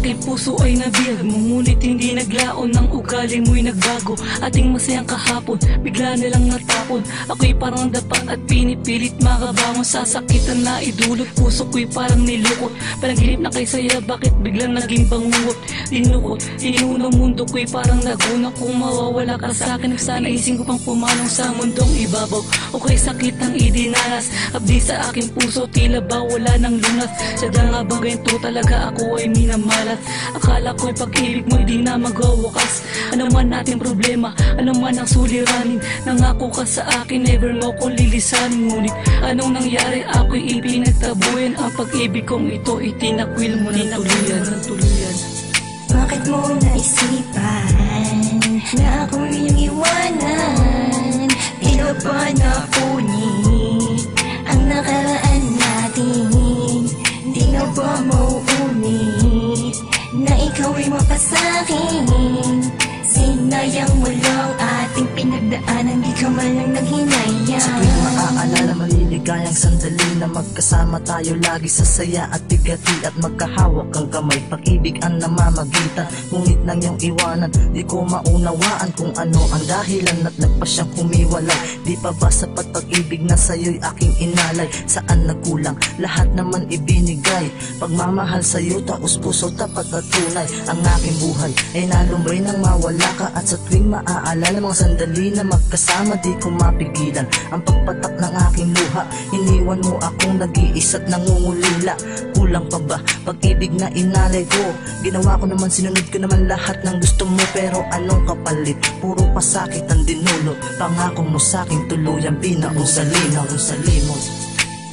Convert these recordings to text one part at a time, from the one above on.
aking puso ay nabiyag mo, ngunit hindi naglaon ng ugali mo'y nagbago. Ating masayang kahapon, bigla nilang natapon. Ako'y parang dapa at pinipilit makabangon. Sasakitan na idulot, puso ko'y parang nilukot. Panaginip na kay saya, bakit biglang naging bangungot? Dinukot, inunang mundo ko'y parang naguna. Kung mawawala ka sa akin, sana ising ko pang pumanong sa mundong ibabaw. O kay sakit ang idinanas, abdi sa aking puso, tila ba wala ng lunas. Sadya nga ba ganito talaga ako ay minamalat? Akala ko'y pag-ibig mo'y di na magwawakas. Ano man nating problema, ano man ang suliranin, nangako ka sa akin, never mo ko lilisanin. Ngunit anong nangyari, ako'y ipinagtabuyan. Ang pag-ibig kong ito, itinakwil mo ng tuluyan. Bakit mo naisipan na ako iyong iwanan? Tila ba napunit ang nakaraan natin? Di na ba mauunit na ikaw ay mapasakin? Sinayang mo lang ating pinagdaanan, di ka man lang naghinayang. Sa tuwing maaalala, maliligayang sandali na magkasama tayo lagi sa saya at bigati at magkahawak ang kamay. Pag-ibig ang namamagitan, ngunit nang iyong iwanan, di ko maunawaan kung ano ang dahilan at nagpa siyang humiwalay. Di pa ba sapat pag-ibig na sa'yo'y aking inalay? Saan nagkulang? Lahat naman ibinigay. Pagmamahal sa'yo, taos puso, tapat at tunay. Ang aking buhay ay nalumbay nang mawala ka. At sa tuwing maaalala, mga sandali na magkasama, di ko mapigilan ang pagpatak ng aking luha. Iniwan mo akong nag-iisa't nangungulila. Kulang pa ba pag-ibig na inalay ko? Ginawa ko naman, sinunod ko naman lahat ng gusto mo. Pero anong kapalit? Puro pasakit ang dinulot. Pangako mo sa'king tuluyan, binaong sa limot.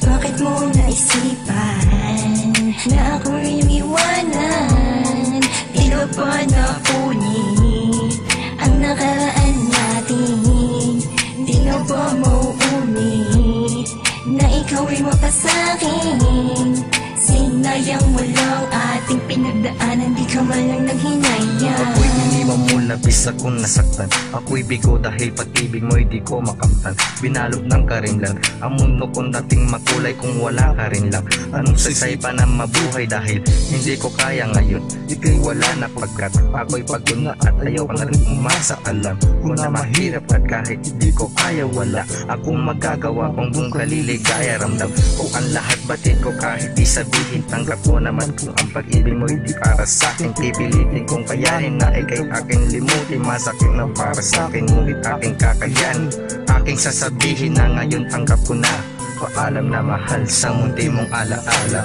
Bakit mo naisipan na ako iyong iwanan? Tila ba napunit ang nakaraan natin? Di na ba mauunit na ikaw ay mapasakin? Sinayang mo lang ating pinagdaanan, di ka man lang naghinayang. Ako'y iniwan mo, labis akong nasaktan. Ako'y bigo dahil pag-ibig mo'y di ko makamtan. Binalot ng karimlan ang mundo kong dating makulay kung wala ka rin lang. Anong saysay pa na mabuhay dahil hindi ko kaya ngayon. Ika'y wala na pagkat ako'y pagod na at ayaw ka na rin umasa. Alam ko na mahirap at kahit hindi ko kaya, wala akong magagawa kung buong kaliligaya. Ramdam ko ang lahat, batid ko kahit di sabihin. Tanggap ko naman kung ang pag-ibig mo hindi para sa'kin. Pipilitin kong kayanin na ikay aking limutin. Masakit na para sa'kin, ngunit aking kakayanin. Aking sasabihin na ngayon tanggap ko na. Paalam na mahal sa mundi mong alaala.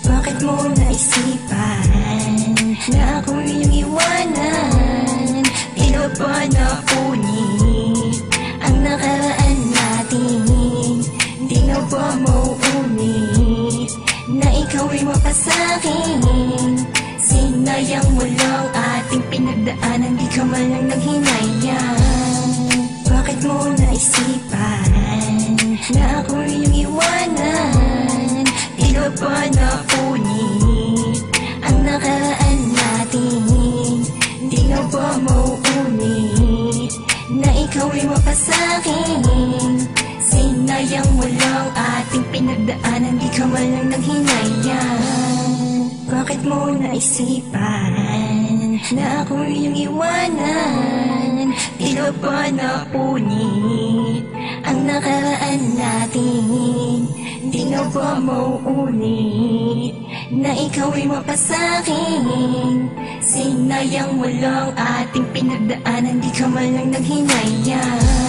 Bakit mo naisipan na ako iyong iwanan? Tila ba napunit ang nakaraan natin? Di na ba mauunit na ikaw ay mapasakin? Sinayang mo lang ating pinagdaanan, di ka man lang naghinayang. Bakit mo naisipan na ako iyong iwanan? Tila ba napunit ang nakaraan natin? Di na ba mauunit na ikaw ay mapasakin? Sinayang mo lang ating pinagdaanan, di ka man lang naghinayang. Bakit mo naisipan na ako iyong iwanan? Tila ba napunit ang nakaraan natin? Di na ba mauunit na ikaw ay mapasakin? Sinayang mo lang ating pinagdaanan, di ka man lang naghinayang.